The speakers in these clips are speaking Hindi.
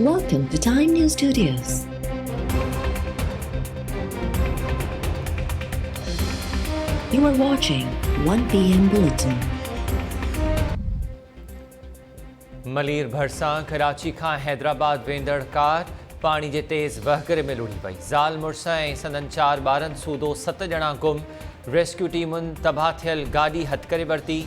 Welcome to Time News Studios. You are watching 1 PM Bulletin. Malir भरसां कराची खां हैदराबाद वेंदड़ कार पानी जे तेज़ वहकरे में लुड़ी पई। ज़ाल मुड़स ऐं संदनि 4 ॿारनि सूदो 7 ॼणा गुम। रेस्क्यू टीमुनि तबाह थियल गाॾी हथ करे वरिती।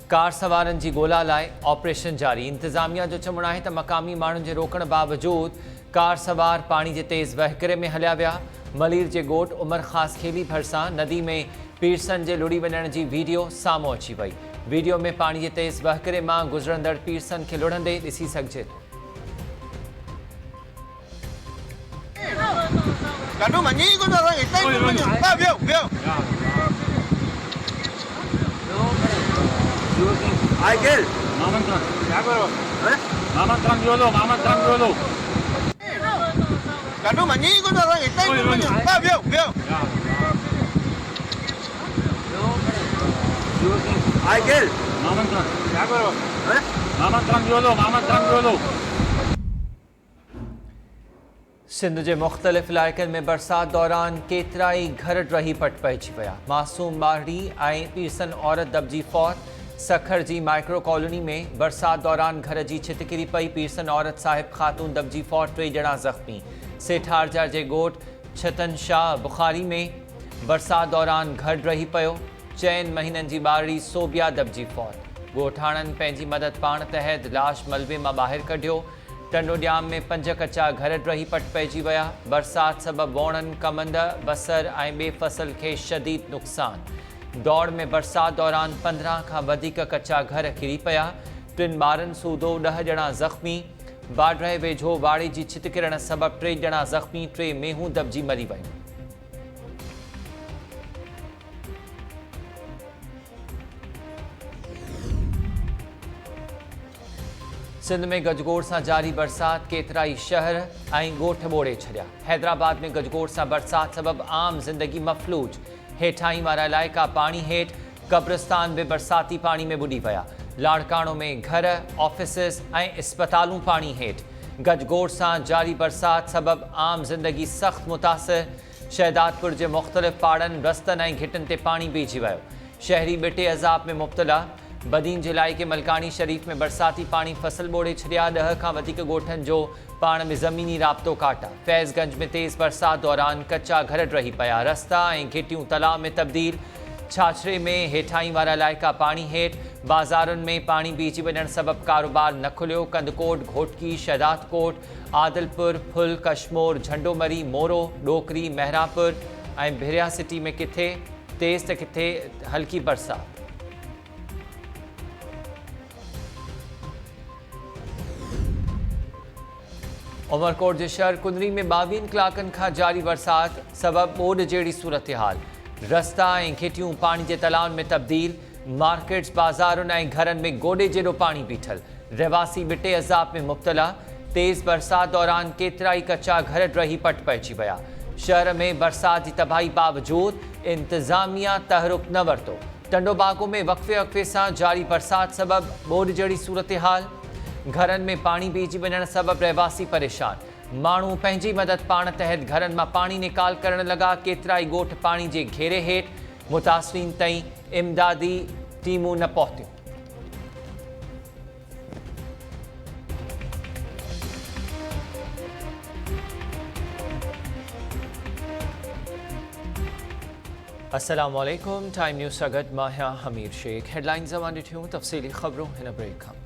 कार सवारनि जी ॻोल्हा लाइ ऑपरेशन जारी। इंतज़ामिया जो चवणु आहे त मक़ामी माण्हुनि जे रोकण बावजूदि कार सवार पाणी जे तेज़ वहकरे में हलिया विया। मलीर जे ॻोठ उमर ख़ास खेली भरसां नदी में पीरसन जे लुड़ी वञण जी वीडियो साम्हूं अची वई। वीडियो में पाणी जे तेज़ वहकरे मां गुज़रंदड़ पीरसन खे लुढ़ंदे ॾिसी सघिजे थो। सिंध जे मुख़्तलिफ़ इलाइक़नि में बरसात दौरान केतिरा ई घर ड्रही पट पइजी विया। मासूम ॿारड़ी ऐं पीरसन औरत दबजी फौत। सखर जी माइक्रो कॉलोनी में बरसात दौरान घर जी छित किरी पई। पीरसन औरत साहिब ख़ातून दबजी फौत। 3 ॼणा ज़ख़्मी। सेठारजा जे ॻोठ छतन शाह बुखारी में बरसात दौरान घर ड्रही पियो। 4 महीननि जी ॿारड़ी सोबिया दबजी फौत। ॻोठाणनि पंहिंजी मदद पाण तहत लाश मलबे मां ॿाहिरि कढियो। टंडोडियाम में 5 कचा घर ड्रही पट पइजी विया। बरसात सबबि वोणनि कमंद बसर ऐं ॿिए फसल खे शदीद नुक़सान। दौड़ में बरसात दौरान 15 खां वधीक कचा घर किरी पिया। 3 ॿारनि सूदो 10 ॼणा ज़ख़्मी। बाड्रहे वेझो वाड़ी जी छित किरण सबबि 3 ॼणा ज़ख़्मी। 3 मेहूं दबजी मरी वयूं। सिंध में गजगोड़ सां जारी बरसात केतिरा ई शहर ऐं ॻोठ ॿोड़े छॾिया। हैदराबाद में गजगोड़ सां बरसात सबबि आम ज़िंदगी मफ़लूज। हेठाहीं वारा इलाइक़ा पाणी हेठि। क़ब्रिस्तान बि बरसाती पाणी में ॿुॾी विया। लाड़काणो में घर, ऑफिसिस ऐं इस्पतालूं पाणी हेठि। गजगोड़ सां जारी बरसात सबबि आम ज़िंदगी सख़्त मुतासिर। शहदादपुर जे मुख़्तलिफ़ पाड़नि, रस्तनि ऐं घिटनि ते पाणी बीहजी वियो। शहरी ॿिटे अज़ाब में मुब्तला। बदीन जे इलाइक़े मलकानी शरीफ़ में बरसाती पाणी फसल ॿोड़े छॾिया। 10 खां वधीक ॻोठनि जो पाण में ज़मीनी राब्तो काटा। फैज़गंज में तेज़ बरसात दौरान कचा घर ड्रही पिया। रस्ता ऐं घिटियूं तलाउ में तब्दील। छाछरे में हेठाहीं वारा इलाइक़ा पाणी हेठि। बाज़ारुनि में पाणी बीहजी वञण सबबि कारोबार न खुलियो। कंदकोट, घोटकी, शहदादकोट, आदिलपुर, फुल, कशमोर, झंडोमरी, मोरो, डोकरी, महरापुर ऐं भिरिया सिटी में किथे तेज़ त किथे हल्की बरसात। उमरकोट जे शहर कुंदरी में 22 कलाकनि खां जारी बरसात सबबि ॿोॾ जहिड़ी सूरत हाल। रस्ता ऐं घिटियूं पाणी जे तलाउनि में तब्दील। मार्केट्स, बाज़ारुनि ऐं घरनि में गोॾे जहिड़ो पाणी बीठल। रहवासी ॿिटे अज़ाब में मुब्तला। तेज़ बरसात दौरान केतिरा ई कचा घर ड्रही पट पइजी विया। शहर में बरसात जी तबाही बावजूदि इंतज़ामिया तहरुक न वरितो। टंडोबागो में वक़्फ़े वक़्फ़े सां जारी बरसात सबबि ॿोॾ जहिड़ी सूरत हाल। घरनि में पाणी बीहजी वञण सबबि रहवासी परेशान। माण्हू पंहिंजी मदद पाण तहत घरनि मां पाणी निकाल करण लॻा। केतिरा ई ॻोठ पाणी जे घेरे हेठि। मुतासिरीन ताईं इमदादी टीमूं न पहुतियूं। अस्सलामु अलैकुम। टाइम न्यूज़ सां गॾु मां आहियां हमीर शेख। हेडलाइन्स ॾिठियूं तफ़सीली ख़बरूं हिन ब्रेक खां।